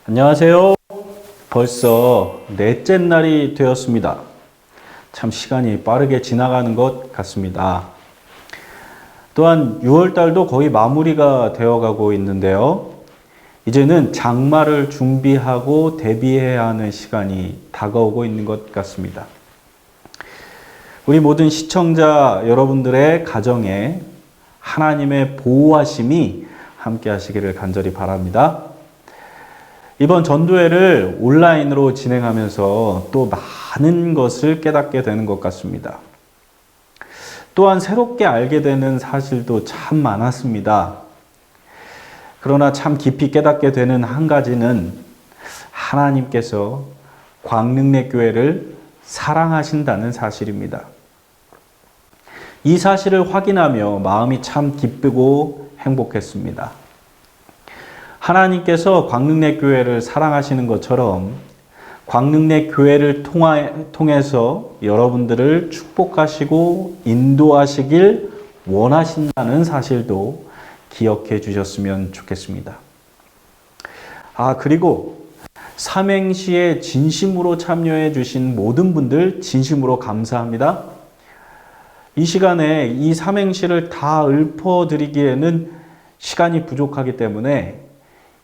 안녕하세요. 벌써 넷째 날이 되었습니다. 참 시간이 빠르게 지나가는 것 같습니다. 또한 6월 달도 거의 마무리가 되어 가고 있는데요. 이제는 장마를 준비하고 대비해야 하는 시간이 다가오고 있는 것 같습니다. 우리 모든 시청자 여러분들의 가정에 하나님의 보호하심이 함께 하시기를 간절히 바랍니다. 이번 전도회를 온라인으로 진행하면서 또 많은 것을 깨닫게 되는 것 같습니다. 또한 새롭게 알게 되는 사실도 참 많았습니다. 그러나 참 깊이 깨닫게 되는 한 가지는 하나님께서 광능내 교회를 사랑하신다는 사실입니다. 이 사실을 확인하며 마음이 참 기쁘고 행복했습니다. 하나님께서 광능내 교회를 사랑하시는 것처럼 광능내 교회를 통해서 여러분들을 축복하시고 인도하시길 원하신다는 사실도 기억해 주셨으면 좋겠습니다. 그리고 삼행시에 진심으로 참여해 주신 모든 분들 진심으로 감사합니다. 이 시간에 이 삼행시를 다 읊어드리기에는 시간이 부족하기 때문에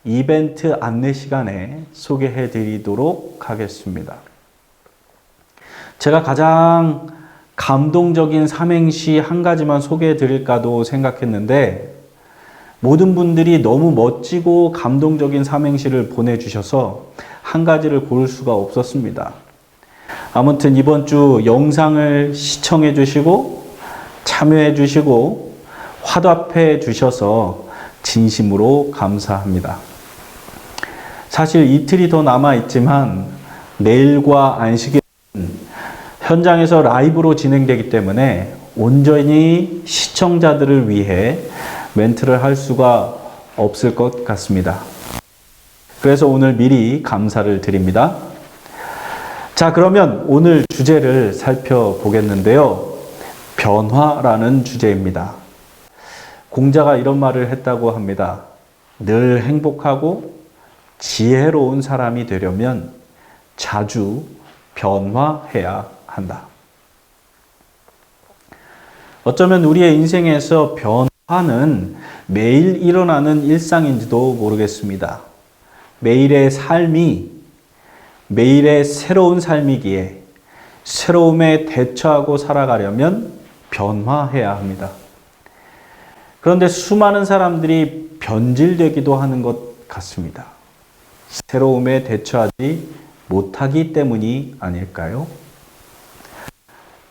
이벤트 안내 시간에 소개해 드리도록 하겠습니다. 제가 가장 감동적인 삼행시 한 가지만 소개해 드릴까도 생각했는데 모든 분들이 너무 멋지고 감동적인 삼행시를 보내주셔서 한 가지를 고를 수가 없었습니다. 아무튼 이번 주 영상을 시청해 주시고 참여해 주시고 화답해 주셔서 진심으로 감사합니다. 사실 이틀이 더 남아있지만 내일과 안식일은 현장에서 라이브로 진행되기 때문에 온전히 시청자들을 위해 멘트를 할 수가 없을 것 같습니다. 그래서 오늘 미리 감사를 드립니다. 자, 그러면 오늘 주제를 살펴보겠는데요. 변화라는 주제입니다. 공자가 이런 말을 했다고 합니다. 늘 행복하고 지혜로운 사람이 되려면 자주 변화해야 한다. 어쩌면 우리의 인생에서 변화는 매일 일어나는 일상인지도 모르겠습니다. 매일의 삶이 매일의 새로운 삶이기에 새로움에 대처하고 살아가려면 변화해야 합니다. 그런데 수많은 사람들이 변질되기도 하는 것 같습니다. 새로움에 대처하지 못하기 때문이 아닐까요?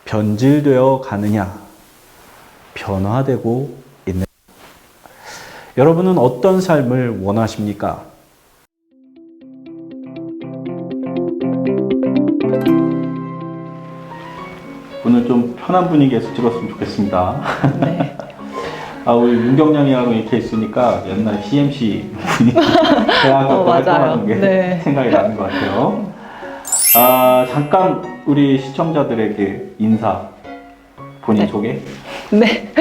변질되어 가느냐, 변화되고 있느냐. 여러분은 어떤 삶을 원하십니까? 오늘 좀 편한 분위기에서 찍었으면 좋겠습니다. 네. 우리 윤경량이하고 이렇게 있으니까 옛날 CMC 분이 대학교 때 활동하는 게 네. 생각이 나는 것 같아요. 잠깐 우리 시청자들에게 인사, 본인 네. 소개. 네,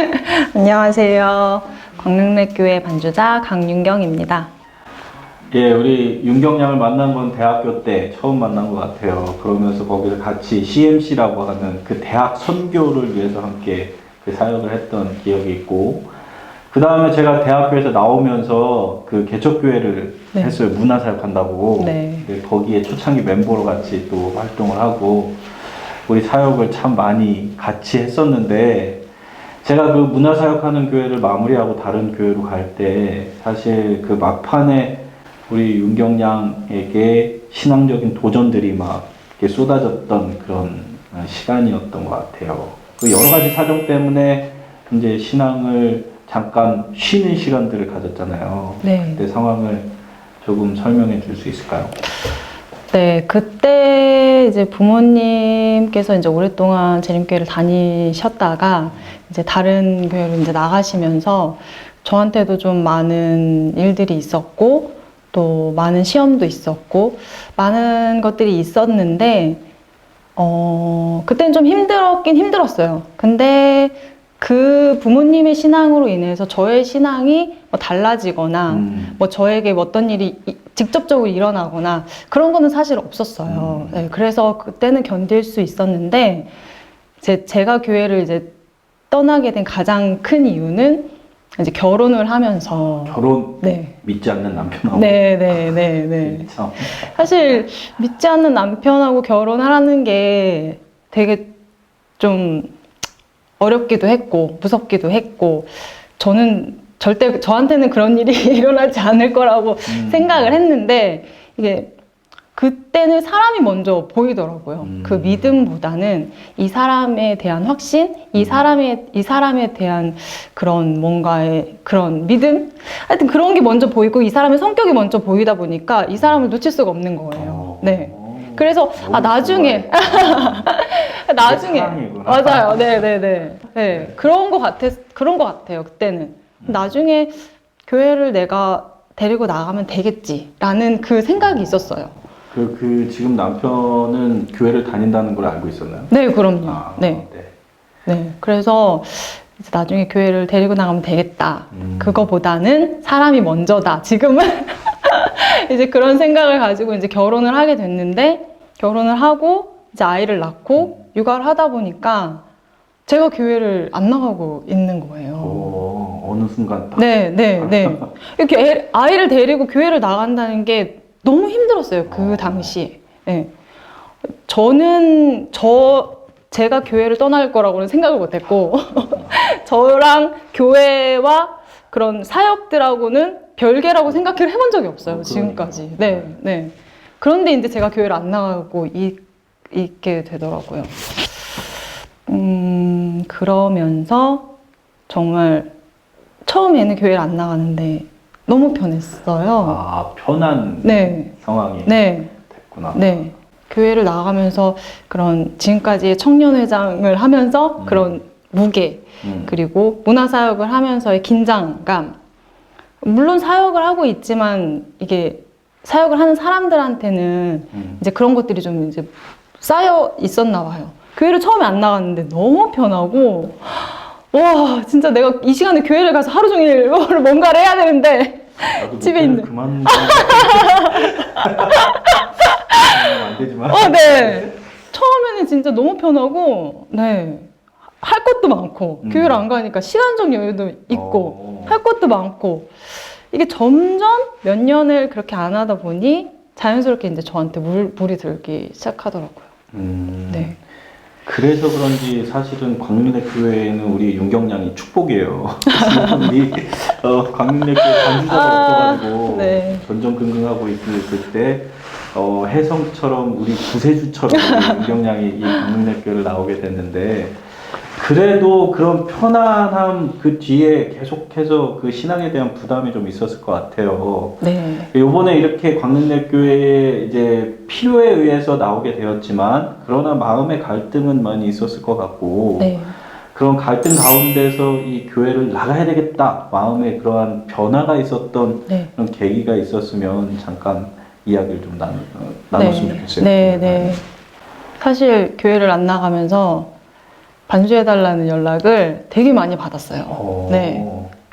안녕하세요. 광능내교회 반주자 강윤경입니다. 예, 우리 윤경량을 만난 건 대학교 때 처음 만난 것 같아요. 그러면서 거기서 같이 CMC라고 하는 그 대학 선교를 위해서 함께 그 사역을 했던 기억이 있고, 그 다음에 제가 대학교에서 나오면서 그 개척교회를 네. 했어요. 문화사역한다고. 네. 거기에 초창기 멤버로 같이 또 활동을 하고 우리 사역을 참 많이 같이 했었는데, 제가 그 문화사역하는 교회를 마무리하고 다른 교회로 갈 때 사실 그 막판에 우리 윤경량에게 신앙적인 도전들이 막 이렇게 쏟아졌던 그런 시간이었던 것 같아요. 그 여러 가지 사정 때문에 이제 신앙을 잠깐 쉬는 시간들을 가졌잖아요. 네. 그때 상황을 조금 설명해 줄 수 있을까요? 네, 그때 이제 부모님께서 이제 오랫동안 재림교회를 다니셨다가 이제 다른 교회로 이제 나가시면서 저한테도 좀 많은 일들이 있었고 또 많은 시험도 있었고 많은 것들이 있었는데 그때는 좀 힘들었긴 힘들었어요. 근데 그 부모님의 신앙으로 인해서 저의 신앙이 뭐 달라지거나 뭐 저에게 어떤 일이 직접적으로 일어나거나 그런 거는 사실 없었어요. 네, 그래서 그때는 견딜 수 있었는데 제가 교회를 이제 떠나게 된 가장 큰 이유는 이제 결혼을 하면서 결혼 네. 믿지 않는 남편하고 네. 그렇죠. 사실 믿지 않는 남편하고 결혼하라는 게 되게 좀 어렵기도 했고 무섭기도 했고 저는 절대 저한테는 그런 일이 일어나지 않을 거라고 생각을 했는데 이게 그때는 사람이 먼저 보이더라고요. 그 믿음보다는 이 사람에 대한 확신, 이 사람에 대한 그런 뭔가의 그런 믿음? 하여튼 그런 게 먼저 보이고 이 사람의 성격이 먼저 보이다 보니까 이 사람을 놓칠 수가 없는 거예요. 네. 그래서 나중에 사랑이구나. 맞아요. 네. 그런 것 같아요. 그때는 나중에 교회를 내가 데리고 나가면 되겠지라는 그 생각이 있었어요. 그 지금 남편은 교회를 다닌다는 걸 알고 있었나요? 네, 그럼요. 아, 네. 그래서 이제 나중에 교회를 데리고 나가면 되겠다. 그거보다는 사람이 먼저다. 지금은 이제 그런 생각을 가지고 이제 결혼을 하게 됐는데 결혼을 하고 이제 아이를 낳고 육아를 하다 보니까 제가 교회를 안 나가고 있는 거예요. 어느 순간 딱. 네. 이렇게 아이를 데리고 교회를 나간다는 게 너무 힘들었어요. 그 당시에. 네. 제가 교회를 떠날 거라고는 생각을 못 했고, 저랑 교회와 그런 사역들하고는 별개라고 생각을 해본 적이 없어요. 지금까지. 네. 그런데 이제 제가 교회를 안 나가고 있게 되더라고요. 그러면서 정말 처음에는 교회를 안 나가는데 너무 편했어요. 편한 상황이 됐구나. 네. 교회를 나가면서 그런 지금까지 청년회장을 하면서 그런 무게 그리고 문화사역을 하면서의 긴장감 물론 사역을 하고 있지만 이게 사역을 하는 사람들한테는 이제 그런 것들이 좀 이제 쌓여 있었나 봐요. 교회를 처음에 안 나갔는데 너무 편하고 와 진짜 내가 이 시간에 교회를 가서 하루 종일 뭔가를 해야 되는데 집에 있는 그만 안 되지만 네. 처음에는 진짜 너무 편하고 할 것도 많고 교회를 안 가니까 시간적 여유도 있고 할 것도 많고 이게 점점 몇 년을 그렇게 안 하다 보니 자연스럽게 이제 저한테 물이 들기 시작하더라고요. 네. 그래서 그런지 사실은 광민의 교회에는 우리 윤경양이 축복이에요. 우리 광민의 교회 반주자가 없어가지고 전전긍긍하고 있을 때 혜성처럼 우리 구세주처럼 우리 윤경양이 이 광민의 교회를 나오게 됐는데 그래도 그런 편안함 그 뒤에 계속해서 그 신앙에 대한 부담이 좀 있었을 것 같아요. 네. 이번에 이렇게 광릉대교회에 이제 필요에 의해서 나오게 되었지만 그러나 마음의 갈등은 많이 있었을 것 같고 그런 갈등 가운데서 이 교회를 나가야 되겠다 마음에 그러한 변화가 있었던 그런 계기가 있었으면 잠깐 이야기를 좀 나눴으면 좋겠어요. 네. 사실 교회를 안 나가면서 반주해달라는 연락을 되게 많이 받았어요.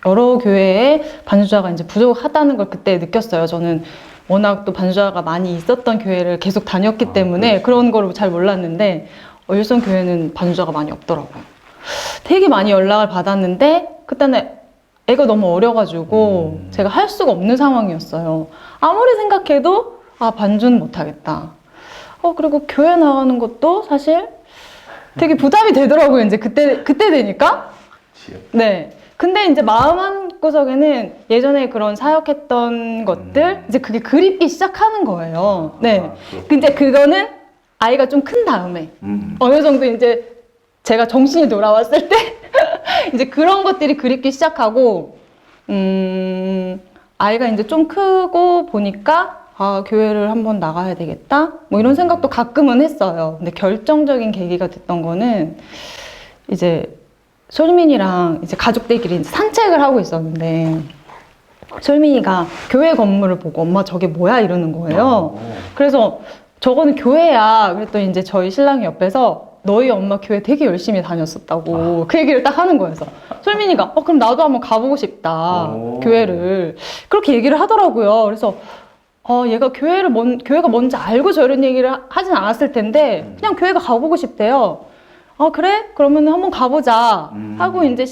여러 교회에 반주자가 이제 부족하다는 걸 그때 느꼈어요. 저는 워낙 또 반주자가 많이 있었던 교회를 계속 다녔기 때문에 그런 걸 잘 몰랐는데 일선 교회는 반주자가 많이 없더라고요. 되게 많이 연락을 받았는데 그때는 애가 너무 어려가지고 제가 할 수가 없는 상황이었어요. 아무리 생각해도 반주는 못하겠다. 그리고 교회 나가는 것도 사실 되게 부담이 되더라고요. 이제 그때 되니까. 네. 근데 이제 마음 한구석에는 예전에 그런 사역했던 것들 이제 그게 그립기 시작하는 거예요. 네. 근데 그거는 아이가 좀 큰 다음에 어느 정도 이제 제가 정신이 돌아왔을 때 이제 그런 것들이 그립기 시작하고 아이가 이제 좀 크고 보니까 교회를 한번 나가야 되겠다? 뭐 이런 생각도 가끔은 했어요. 근데 결정적인 계기가 됐던 거는 이제 솔민이랑 이제 가족들끼리 이제 산책을 하고 있었는데 솔민이가 교회 건물을 보고 엄마 저게 뭐야? 이러는 거예요. 그래서 저거는 교회야. 그랬더니 이제 저희 신랑이 옆에서 너희 엄마 교회 되게 열심히 다녔었다고 그 얘기를 딱 하는 거예요. 그래서 솔민이가 그럼 나도 한번 가보고 싶다. 교회를. 그렇게 얘기를 하더라고요. 그래서 얘가 교회가 뭔지 알고 저런 얘기를 하진 않았을 텐데 그냥 교회가 가보고 싶대요. 그래? 그러면 한번 가보자 하고 이제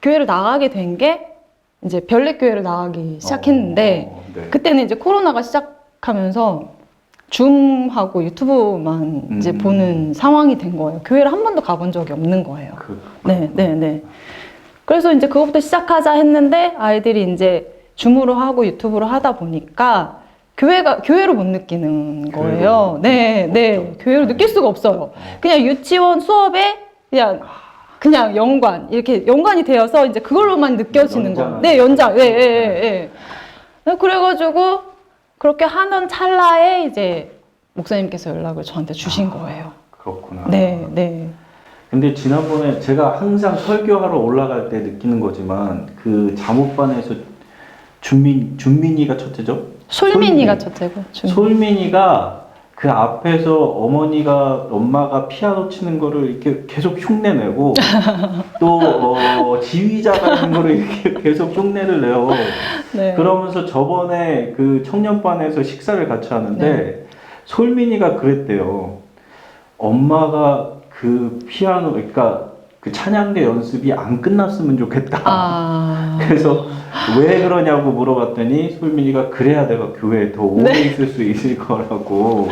교회를 나가게 된 게 이제 별내교회를 나가기 시작했는데 네. 그때는 이제 코로나가 시작하면서 줌하고 유튜브만 이제 보는 상황이 된 거예요. 교회를 한 번도 가본 적이 없는 거예요. 네. 그래서 이제 그것부터 시작하자 했는데 아이들이 이제 줌으로 하고 유튜브로 하다 보니까 교회로 못 느끼는 거예요. 네. 교회로 느낄 수가 없어요. 그냥 유치원 수업에 그냥 이렇게 연관이 되어서 이제 그걸로만 느껴지는 거예요. 네, 연장. 네. 그래가지고 그렇게 하던 찰나에 이제 목사님께서 연락을 저한테 주신 거예요. 그렇구나. 네. 근데 지난번에 제가 항상 설교하러 올라갈 때 느끼는 거지만 그 잠옷반에서 준민이가 첫째죠? 솔민이가 첫째고. 솔민이가 그 앞에서 엄마가 피아노 치는 거를 이렇게 계속 흉내내고 또 지휘자가 있는 거를 이렇게 계속 흉내를 내요. 네. 그러면서 저번에 그 청년반에서 식사를 같이 하는데 솔민이가 그랬대요. 엄마가 그 피아노, 그러니까 그 찬양대 연습이 안 끝났으면 좋겠다. 그래서 왜 그러냐고 물어봤더니 솔민이가 그래야 내가 교회에 더 오래 있을 수 있을 거라고.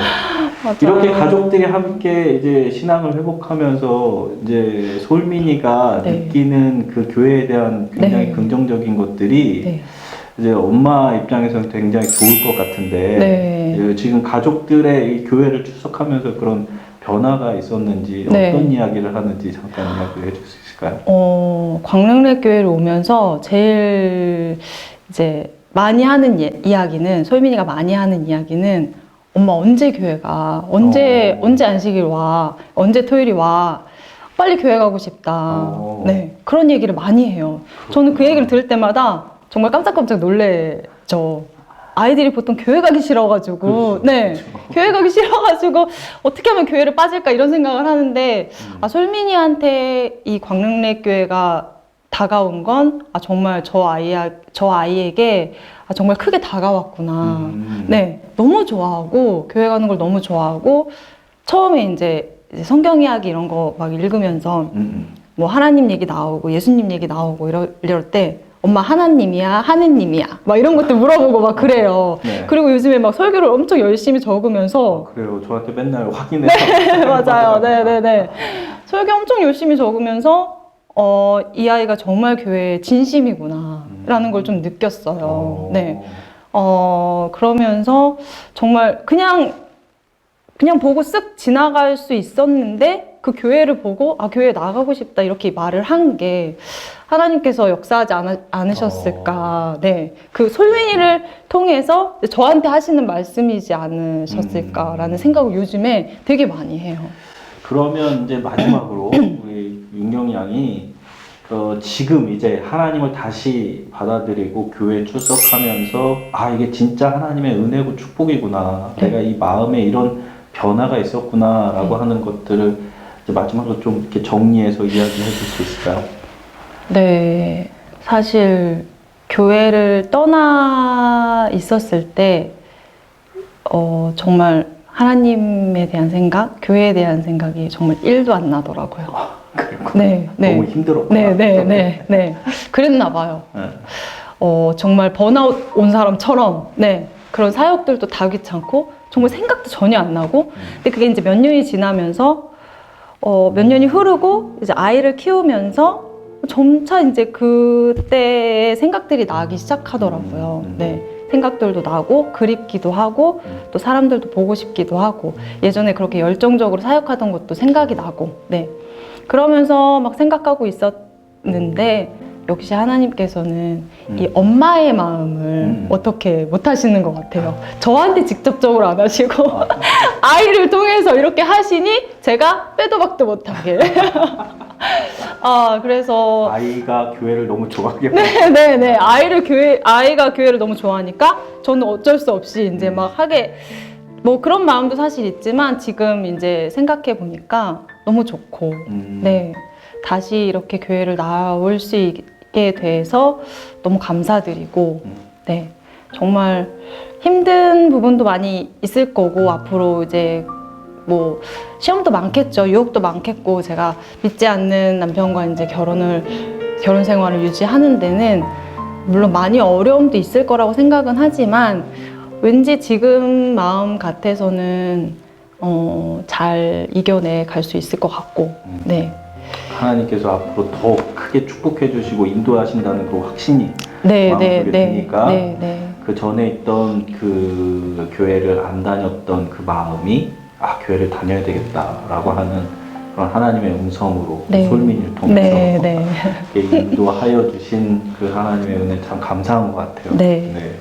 맞아요. 이렇게 가족들이 함께 이제 신앙을 회복하면서 이제 솔민이가 느끼는 그 교회에 대한 굉장히 긍정적인 것들이 이제 엄마 입장에서는 굉장히 좋을 것 같은데 지금 가족들의 이 교회를 출석하면서 그런 변화가 있었는지 어떤 이야기를 하는지 잠깐 이야기를 해줄 수 있을까요? 광릉랩 교회를 오면서 제일 이제 많이 하는 이야기는 솔민이가 많이 하는 이야기는 엄마 언제 교회가 언제 안식일 와 언제 토요일이 와 빨리 교회 가고 싶다. 네 그런 얘기를 많이 해요. 저는 그 얘기를 들을 때마다 정말 깜짝깜짝 놀래죠. 아이들이 보통 교회 가기 싫어가지고, 교회 가기 싫어가지고, 어떻게 하면 교회를 빠질까 이런 생각을 하는데, 솔민이한테 이 광릉랩 교회가 다가온 건, 정말 저 아이에게 정말 크게 다가왔구나. 네, 너무 좋아하고, 교회 가는 걸 너무 좋아하고, 처음에 이제 성경 이야기 이런 거 막 읽으면서, 뭐 하나님 얘기 나오고, 예수님 얘기 나오고 이럴 때, 엄마 하나님이야 막 이런 것들 물어보고 막 그래요. 그리고 요즘에 막 설교를 엄청 열심히 적으면서 그래요. 저한테 맨날 확인해서 맞아요. 네. 설교 엄청 열심히 적으면서 이 아이가 정말 교회에 진심이구나 라는 걸 좀 느꼈어요. 그러면서 정말 그냥 보고 쓱 지나갈 수 있었는데 그 교회를 보고 교회에 나가고 싶다 이렇게 말을 한 게 하나님께서 역사하지 않으셨을까. 그 솔민이를 통해서 저한테 하시는 말씀이지 않으셨을까라는 생각을 요즘에 되게 많이 해요. 그러면 이제 마지막으로 우리 윤경 양이 지금 이제 하나님을 다시 받아들이고 교회에 출석하면서 이게 진짜 하나님의 은혜고 축복이구나. 내가 이 마음에 이런 변화가 있었구나라고 하는 것들을 이제 마지막으로 좀 이렇게 정리해서 이야기해 줄 수 있을까요? 네, 사실 교회를 떠나 있었을 때 정말 하나님에 대한 생각, 교회에 대한 생각이 정말 1도 안 나더라고요. 너무 힘들었구나. 네. 그랬나 봐요. 정말 번아웃 온 사람처럼 그런 사역들도 다 귀찮고 정말 생각도 전혀 안 나고 근데 그게 이제 몇 년이 지나면서 몇 년이 흐르고 이제 아이를 키우면서 점차 이제 그때의 생각들이 나기 시작하더라고요. 생각들도 나고 그립기도 하고 또 사람들도 보고 싶기도 하고 예전에 그렇게 열정적으로 사역하던 것도 생각이 나고 그러면서 막 생각하고 있었는데 역시 하나님께서는 이 엄마의 마음을 어떻게 못 하시는 것 같아요. 저한테 직접적으로 안 하시고 아이를 통해서 이렇게 하시니 제가 빼도 박도 못하게 그래서 아이가 교회를 너무 좋아하게 네네네 아이가 교회를 너무 좋아하니까 저는 어쩔 수 없이 이제 막 하게 뭐 그런 마음도 사실 있지만 지금 이제 생각해 보니까 너무 좋고 다시 이렇게 교회를 나올 수 있게 돼서 너무 감사드리고 정말 힘든 부분도 많이 있을 거고, 앞으로 이제 뭐 시험도 많겠죠. 유혹도 많겠고, 제가 믿지 않는 남편과 이제 결혼 생활을 유지하는 데는 물론 많이 어려움도 있을 거라고 생각은 하지만, 왠지 지금 마음 같아서는 잘 이겨내 갈 수 있을 것 같고, 네. 하나님께서 앞으로 더 크게 축복해 주시고 인도하신다는 그 확신이 네, 마음속에 네, 네, 드니까 네, 네. 그 전에 있던 그 교회를 안 다녔던 그 마음이 교회를 다녀야 되겠다라고 하는 그런 하나님의 음성으로 네. 솔민이를 통해서 네, 네. 이렇게 인도하여 주신 그 하나님의 은혜 참 감사한 것 같아요. 네.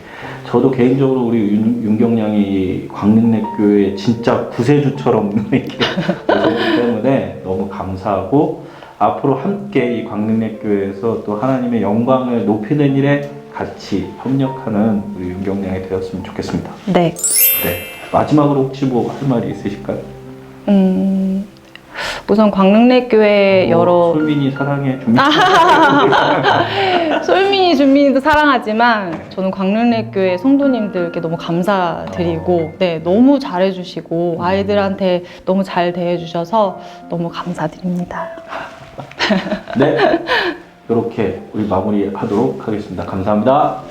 저도 개인적으로 우리 윤경량이 광릉내교회 진짜 구세주처럼 이렇게 오셨기 때문에 너무 감사하고, 앞으로 함께 이 광릉내교회에서 또 하나님의 영광을 높이는 일에 같이 협력하는 우리 윤경량이 되었으면 좋겠습니다. 네. 마지막으로 혹시 뭐 할 말이 있으실까요? 우선 광릉내교회 여러 솔민이 사랑해 준비. 솔민이 준민이도 사랑하지만 저는 광릉내교회 성도님들께 너무 감사드리고, 네, 너무 잘해주시고 아이들한테 너무 잘 대해주셔서 너무 감사드립니다. 네, 이렇게 우리 마무리하도록 하겠습니다. 감사합니다.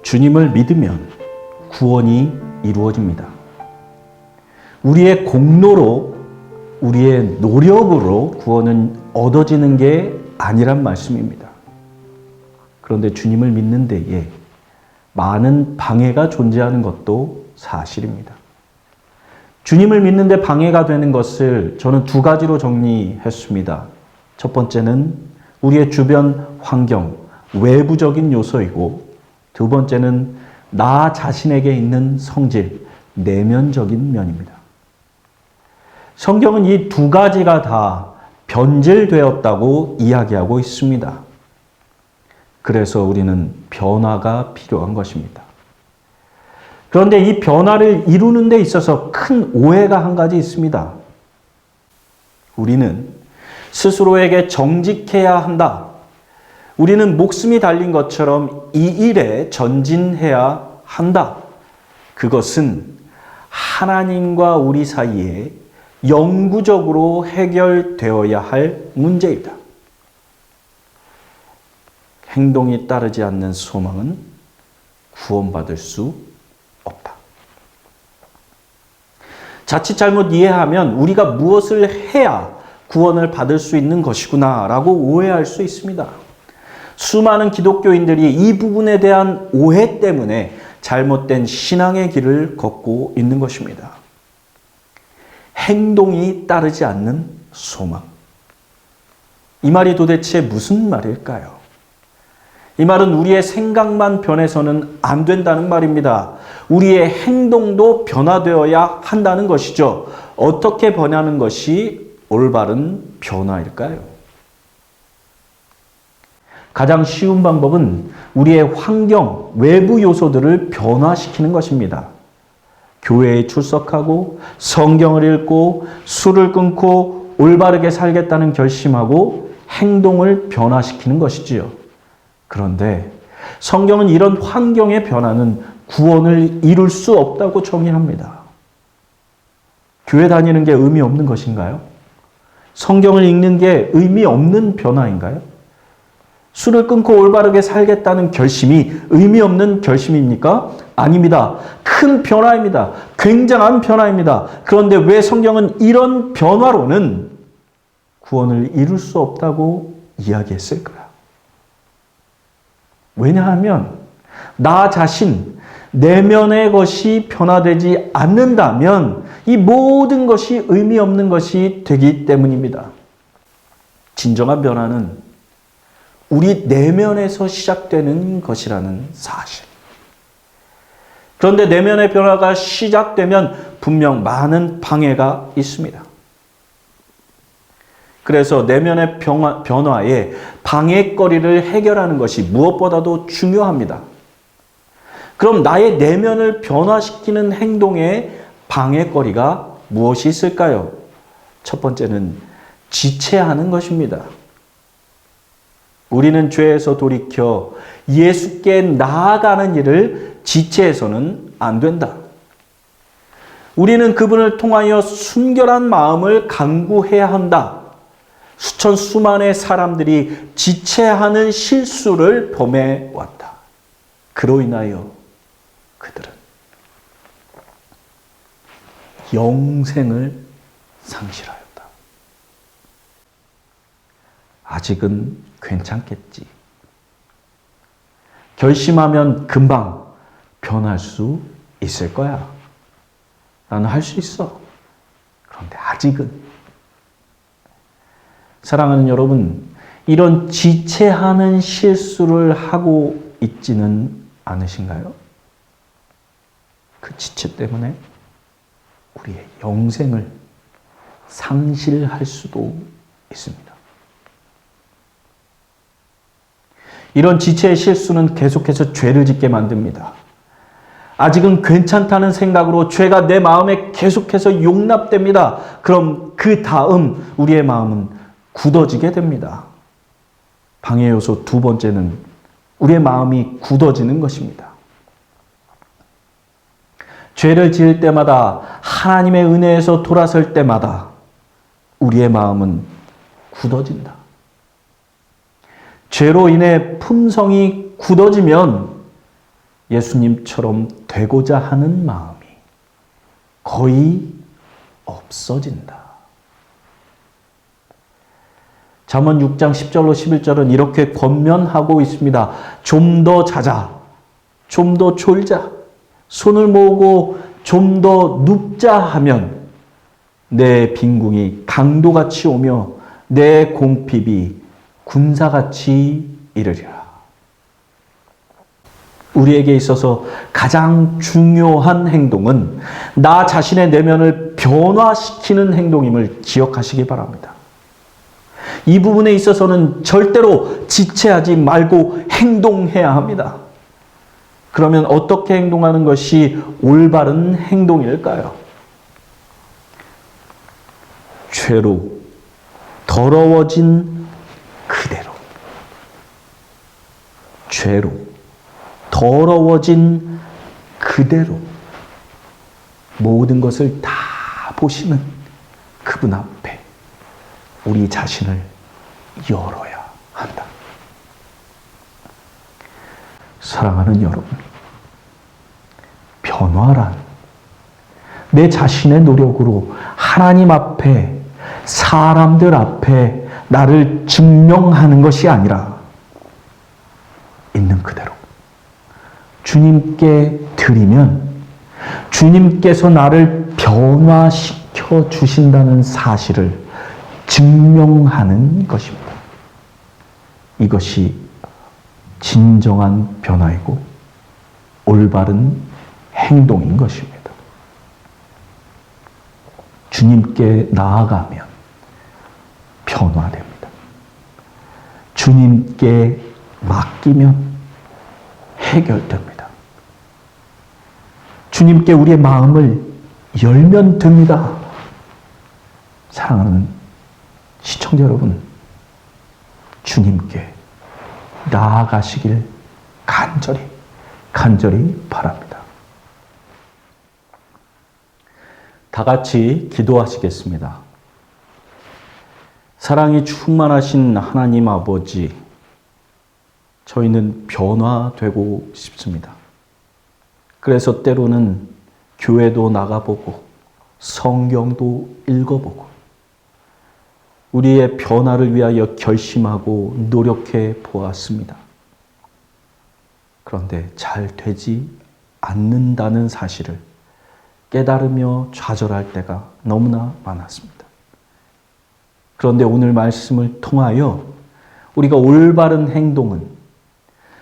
주님을 믿으면 구원이 이루어집니다. 우리의 공로로, 우리의 노력으로 구원은 얻어지는 게 아니란 말씀입니다. 그런데 주님을 믿는 데에 많은 방해가 존재하는 것도 사실입니다. 주님을 믿는 데 방해가 되는 것을 저는 두 가지로 정리했습니다. 첫 번째는 우리의 주변 환경, 외부적인 요소이고, 두 번째는 나 자신에게 있는 성질, 내면적인 면입니다. 성경은 이 두 가지가 다 변질되었다고 이야기하고 있습니다. 그래서 우리는 변화가 필요한 것입니다. 그런데 이 변화를 이루는 데 있어서 큰 오해가 한 가지 있습니다. 우리는 스스로에게 정직해야 한다. 우리는 목숨이 달린 것처럼 이 일에 전진해야 한다. 그것은 하나님과 우리 사이에 영구적으로 해결되어야 할 문제이다. 행동이 따르지 않는 소망은 구원받을 수 없다. 자칫 잘못 이해하면 우리가 무엇을 해야 구원을 받을 수 있는 것이구나 라고 오해할 수 있습니다. 수많은 기독교인들이 이 부분에 대한 오해 때문에 잘못된 신앙의 길을 걷고 있는 것입니다. 행동이 따르지 않는 소망. 이 말이 도대체 무슨 말일까요? 이 말은 우리의 생각만 변해서는 안 된다는 말입니다. 우리의 행동도 변화되어야 한다는 것이죠. 어떻게 변하는 것이 올바른 변화일까요? 가장 쉬운 방법은 우리의 환경, 외부 요소들을 변화시키는 것입니다. 교회에 출석하고 성경을 읽고 술을 끊고 올바르게 살겠다는 결심하고 행동을 변화시키는 것이지요. 그런데 성경은 이런 환경의 변화는 구원을 이룰 수 없다고 정의합니다. 교회 다니는 게 의미 없는 것인가요? 성경을 읽는 게 의미 없는 변화인가요? 술을 끊고 올바르게 살겠다는 결심이 의미 없는 결심입니까? 아닙니다. 큰 변화입니다. 굉장한 변화입니다. 그런데 왜 성경은 이런 변화로는 구원을 이룰 수 없다고 이야기했을까요? 왜냐하면 나 자신, 내면의 것이 변화되지 않는다면 이 모든 것이 의미 없는 것이 되기 때문입니다. 진정한 변화는 우리 내면에서 시작되는 것이라는 사실. 그런데 내면의 변화가 시작되면 분명 많은 방해가 있습니다. 그래서 내면의 변화에 방해거리를 해결하는 것이 무엇보다도 중요합니다. 그럼 나의 내면을 변화시키는 행동에 방해거리가 무엇이 있을까요? 첫 번째는 지체하는 것입니다. 우리는 죄에서 돌이켜 예수께 나아가는 일을 지체해서는 안 된다. 우리는 그분을 통하여 순결한 마음을 강구해야 한다. 수만의 사람들이 지체하는 실수를 범해왔다. 그로 인하여 그들은 영생을 상실하였다. 아직은 괜찮겠지. 결심하면 금방 변할 수 있을 거야. 나는 할 수 있어. 그런데 아직은. 사랑하는 여러분, 이런 지체하는 실수를 하고 있지는 않으신가요? 그 지체 때문에 우리의 영생을 상실할 수도 있습니다. 이런 지체의 실수는 계속해서 죄를 짓게 만듭니다. 아직은 괜찮다는 생각으로 죄가 내 마음에 계속해서 용납됩니다. 그럼 그 다음 우리의 마음은 굳어지게 됩니다. 방해 요소 두 번째는 우리의 마음이 굳어지는 것입니다. 죄를 지을 때마다, 하나님의 은혜에서 돌아설 때마다 우리의 마음은 굳어진다. 죄로 인해 품성이 굳어지면 예수님처럼 되고자 하는 마음이 거의 없어진다. 잠언 6장 10절로 11절은 이렇게 권면하고 있습니다. 좀 더 자자, 좀 더 졸자, 손을 모으고 좀 더 눕자 하면 내 빈궁이 강도같이 오며 내 공핍이 군사같이 이르리라. 우리에게 있어서 가장 중요한 행동은 나 자신의 내면을 변화시키는 행동임을 기억하시기 바랍니다. 이 부분에 있어서는 절대로 지체하지 말고 행동해야 합니다. 그러면 어떻게 행동하는 것이 올바른 행동일까요? 죄로 더러워진 그대로, 죄로 더러워진 그대로 모든 것을 다 보시는 그분 앞에 우리 자신을 열어야 한다. 사랑하는 여러분, 변화란 내 자신의 노력으로 하나님 앞에, 사람들 앞에 나를 증명하는 것이 아니라 있는 그대로 주님께 드리면 주님께서 나를 변화시켜 주신다는 사실을 증명하는 것입니다. 이것이 진정한 변화이고 올바른 행동인 것입니다. 주님께 나아가면 변화됩니다. 주님께 맡기면 해결됩니다. 주님께 우리의 마음을 열면 됩니다. 사랑하는 시청자 여러분, 주님께 나아가시길 간절히 바랍니다. 다 같이 기도하시겠습니다. 사랑이 충만하신 하나님 아버지, 저희는 변화되고 싶습니다. 그래서 때로는 교회도 나가보고 성경도 읽어보고 우리의 변화를 위하여 결심하고 노력해 보았습니다. 그런데 잘 되지 않는다는 사실을 깨달으며 좌절할 때가 너무나 많았습니다. 그런데 오늘 말씀을 통하여 우리가 올바른 행동은,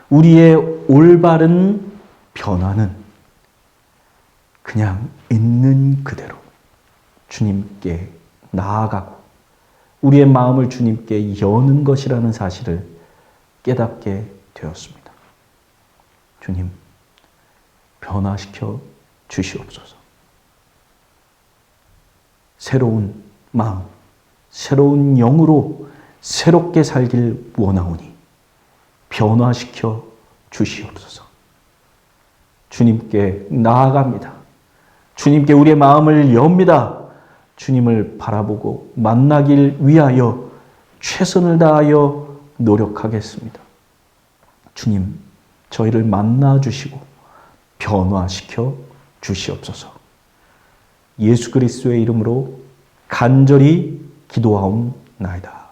우리의 올바른 변화는 그냥 있는 그대로 주님께 나아가고 우리의 마음을 주님께 여는 것이라는 사실을 깨닫게 되었습니다. 주님, 변화시켜 주시옵소서. 새로운 마음, 새로운 영으로 새롭게 살길 원하오니 변화시켜 주시옵소서. 주님께 나아갑니다. 주님께 우리의 마음을 엽니다. 주님을 바라보고 만나길 위하여 최선을 다하여 노력하겠습니다. 주님, 저희를 만나 주시고 변화시켜 주시옵소서. 예수 그리스도의 이름으로 간절히 기도하옵나이다.